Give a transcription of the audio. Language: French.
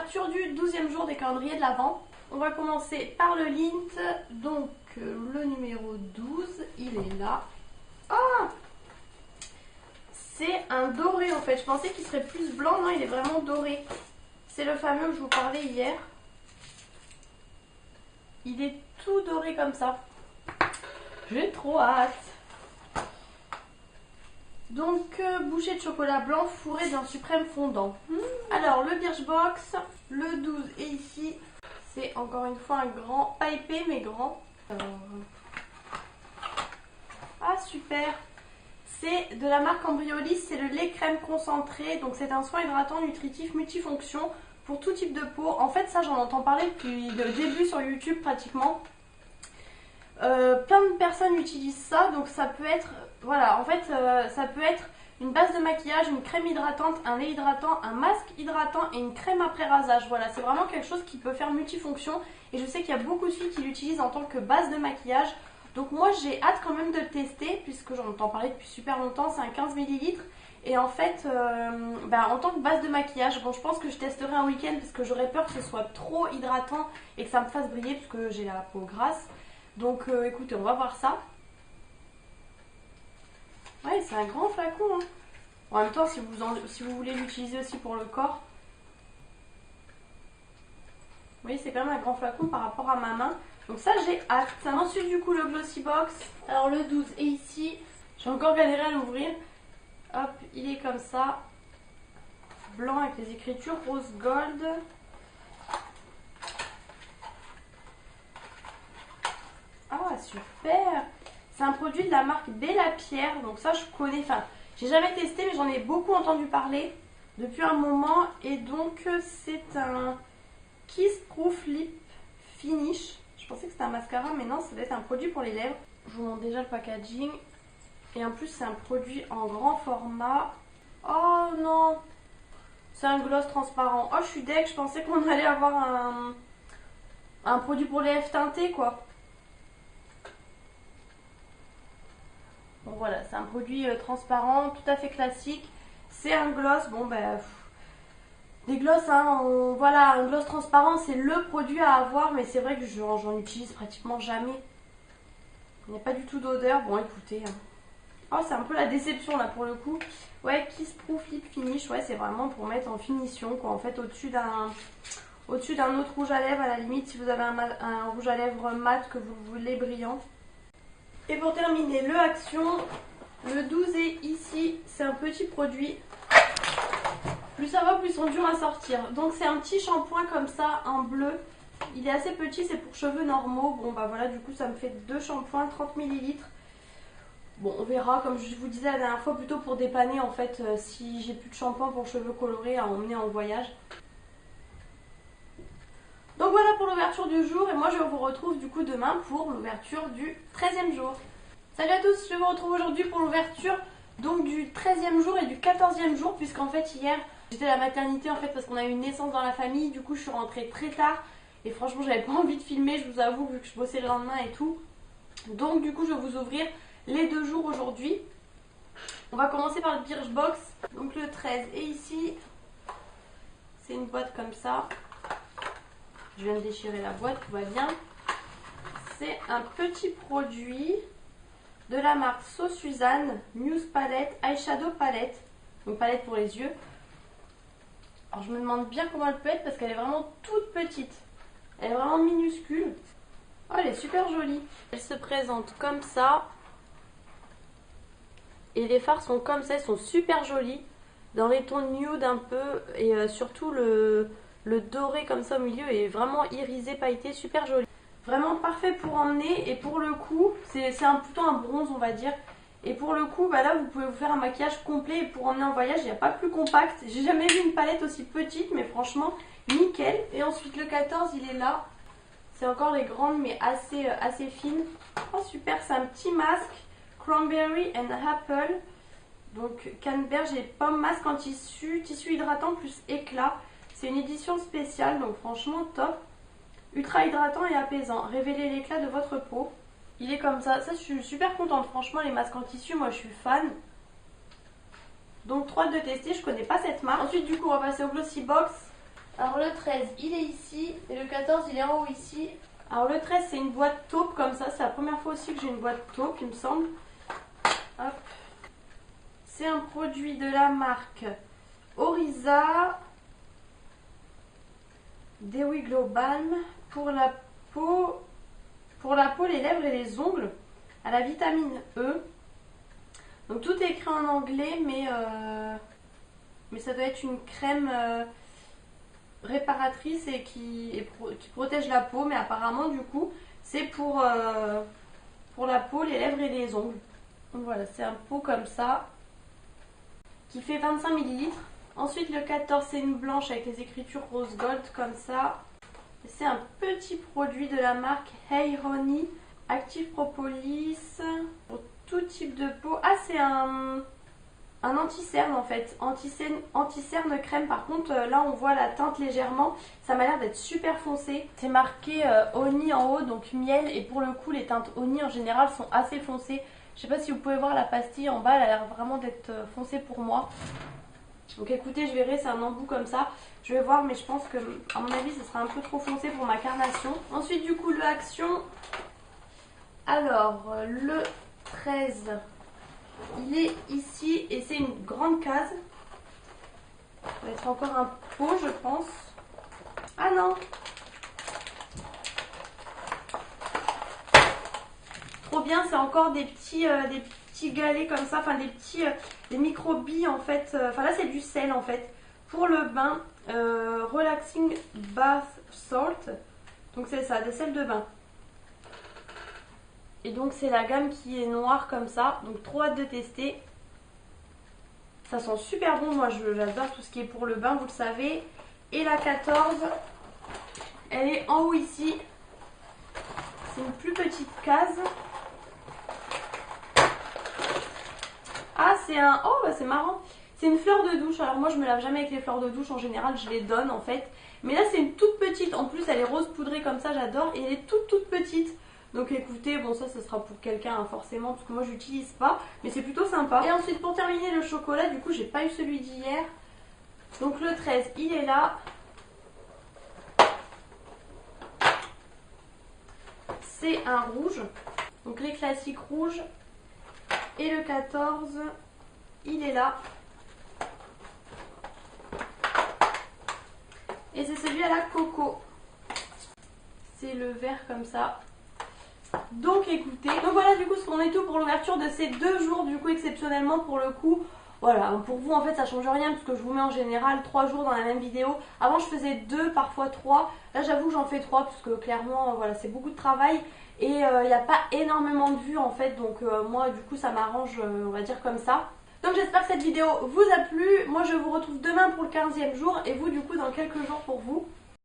l'ouverture du 12e jour des calendriers de l'Avent. On va commencer par le Lint. Donc le numéro 12, il est là. Ah, c'est un doré en fait. Je pensais qu'il serait plus blanc, non, il est vraiment doré. C'est le fameux que je vous parlais hier. Il est tout doré comme ça. J'ai trop hâte. Donc bouchée de chocolat blanc fourré d'un suprême fondant. Alors le Birchbox, le 12 est ici. C'est encore une fois un grand, pas épais mais grand. Ah super. C'est de la marque Embryolisse, c'est le lait crème concentré. Donc c'est un soin hydratant nutritif multifonction pour tout type de peau. En fait ça j'en entends parler depuis le début sur YouTube pratiquement. Plein de personnes utilisent ça, donc ça peut être, voilà, en fait ça peut être une base de maquillage, une crème hydratante, un lait hydratant, un masque hydratant et une crème après rasage. Voilà, c'est vraiment quelque chose qui peut faire multifonction et je sais qu'il y a beaucoup de filles qui l'utilisent en tant que base de maquillage. Donc moi j'ai hâte quand même de le tester puisque j'en entends parler depuis super longtemps. C'est un 15 ml et en fait en tant que base de maquillage, bon je pense que je testerai un week-end parce que j'aurais peur que ce soit trop hydratant et que ça me fasse briller parce que j'ai la peau grasse. Donc écoutez, on va voir ça. Ouais, c'est un grand flacon. Hein. En même temps, si vous voulez l'utiliser aussi pour le corps. Vous voyez, c'est quand même un grand flacon par rapport à ma main. Donc ça, j'ai hâte. Ensuite, du coup, le Glossy Box. Alors le 12 est ici. J'ai encore galéré à l'ouvrir. Hop, il est comme ça. Blanc avec les écritures rose gold. Ah super. C'est un produit de la marque Bella Pierre. Donc ça je connais, enfin j'ai jamais testé mais j'en ai beaucoup entendu parler depuis un moment. Et donc c'est un Kiss Proof Lip Finish. Je pensais que c'était un mascara mais non, ça doit être un produit pour les lèvres. Je vous montre déjà le packaging. Et en plus c'est un produit en grand format. Oh non, c'est un gloss transparent. Oh je suis deg, je pensais qu'on allait avoir un produit pour les lèvres teintées quoi. Donc voilà, c'est un produit transparent, tout à fait classique. C'est un gloss, bon ben... des gloss, hein, voilà, un gloss transparent, c'est le produit à avoir. Mais c'est vrai que j'en utilise pratiquement jamais. Il n'y a pas du tout d'odeur. Bon, écoutez. Hein. Oh, c'est un peu la déception là pour le coup. Ouais, Kiss Proof Lip Finish, ouais, c'est vraiment pour mettre en finition, quoi. En fait, au-dessus d'un autre rouge à lèvres, à la limite, si vous avez un rouge à lèvres mat que vous voulez brillant. Et pour terminer, le Action, le 12 est ici, c'est un petit produit. Plus ça va, plus ils sont durs à sortir. Donc c'est un petit shampoing comme ça, en bleu. Il est assez petit, c'est pour cheveux normaux. Bon bah voilà, du coup ça me fait 2 shampoings, 30 ml. Bon, on verra, comme je vous disais la dernière fois, plutôt pour dépanner en fait, si j'ai plus de shampoing pour cheveux colorés à emmener en voyage. Donc voilà pour l'ouverture du jour et moi je vous retrouve du coup demain pour l'ouverture du 13e jour. Salut à tous, je vous retrouve aujourd'hui pour l'ouverture donc du 13e jour et du 14e jour puisqu'en fait hier j'étais à la maternité en fait parce qu'on a eu une naissance dans la famille. Du coup je suis rentrée très tard et franchement j'avais pas envie de filmer, je vous avoue, vu que je bossais le lendemain et tout. Donc du coup je vais vous ouvrir les 2 jours aujourd'hui. On va commencer par le Birchbox. Donc le 13 est ici. C'est une boîte comme ça. Je viens de déchirer la boîte, tout va bien. C'est un petit produit de la marque So Suzanne Muse Palette Eyeshadow Palette. Donc palette pour les yeux. Alors je me demande bien comment elle peut être parce qu'elle est vraiment toute petite. Elle est vraiment minuscule. Oh, elle est super jolie. Elle se présente comme ça. Et les fards sont comme ça, ils sont super jolis. Dans les tons nude un peu. Et surtout le doré comme ça au milieu est vraiment irisé, pailleté, super joli. Vraiment parfait pour emmener et pour le coup, c'est plutôt un bronze on va dire. Et pour le coup, bah là vous pouvez vous faire un maquillage complet et pour emmener en voyage, il n'y a pas plus compact. J'ai jamais vu une palette aussi petite mais franchement nickel. Et ensuite le 14 il est là. C'est encore les grandes mais assez fines. Oh super, c'est un petit masque Cranberry and Apple. Donc canneberge et pomme, masque en tissu hydratant plus éclat. C'est une édition spéciale, donc franchement top. Ultra hydratant et apaisant. Révélez l'éclat de votre peau. Il est comme ça. Ça, je suis super contente. Franchement, les masques en tissu, moi, je suis fan. Donc, trop hâte de tester. Je connais pas cette marque. Ensuite, du coup, on va passer au Glossy Box. Alors le 13 il est ici et le 14 il est en haut ici. Alors le 13 c'est une boîte taupe comme ça, c'est la première fois aussi que j'ai une boîte taupe il me semble. Hop. C'est un produit de la marque Oriza Dewy Glow Balm pour la peau, les lèvres et les ongles à la vitamine E. Donc tout est écrit en anglais mais ça doit être une crème réparatrice et qui protège la peau, mais apparemment du coup c'est pour la peau, les lèvres et les ongles. Donc voilà, c'est un pot comme ça qui fait 25 ml. Ensuite le 14 c'est une blanche avec les écritures rose gold comme ça. C'est un petit produit de la marque Hey Honey Active Propolis pour tout type de peau. Ah, c'est un anti-cerne en fait, anti-cerne crème. Par contre là on voit la teinte légèrement, ça m'a l'air d'être super foncé. C'est marqué honey en haut, donc miel, et pour le coup les teintes honey en général sont assez foncées. Je sais pas si vous pouvez voir la pastille en bas, elle a l'air vraiment d'être foncée pour moi. Donc écoutez, je verrai, c'est un embout comme ça, je vais voir, mais je pense que à mon avis ce sera un peu trop foncé pour ma carnation. Ensuite du coup le Action, alors le 13 il est ici et c'est une grande case. Ça va être encore un pot je pense. Ah non, trop bien, c'est encore des petits galets comme ça, enfin des micro-billes en fait. Enfin là c'est du sel en fait. Pour le bain, Relaxing Bath Salt. Donc c'est ça, des sels de bain. Et donc c'est la gamme qui est noire comme ça, donc trop hâte de tester. Ça sent super bon, moi j'adore tout ce qui est pour le bain, vous le savez. Et la 14, elle est en haut ici. C'est une plus petite case. Ah, c'est un... Oh bah c'est marrant. C'est une fleur de douche. Alors moi je me lave jamais avec les fleurs de douche, en général je les donne en fait. Mais là c'est une toute petite, en plus elle est rose poudrée comme ça, j'adore. Et elle est toute petite. Donc écoutez, bon ça sera pour quelqu'un hein, forcément, parce que moi j'utilise pas, mais c'est plutôt sympa. Et ensuite pour terminer le chocolat, du coup j'ai pas eu celui d'hier. Donc le 13 il est là. C'est un rouge, donc les classiques rouges. Et le 14 il est là. Et c'est celui à la coco. C'est le vert comme ça. Donc écoutez, donc voilà du coup ce qu'on est tout pour l'ouverture de ces 2 jours du coup exceptionnellement pour le coup. Voilà, pour vous en fait ça change rien parce que je vous mets en général 3 jours dans la même vidéo. Avant je faisais 2, parfois 3. Là j'avoue que j'en fais 3 parce que clairement voilà c'est beaucoup de travail. Et il n'y a pas énormément de vues en fait, donc moi du coup ça m'arrange on va dire comme ça. Donc j'espère que cette vidéo vous a plu. Moi je vous retrouve demain pour le 15e jour et vous du coup dans quelques jours pour vous.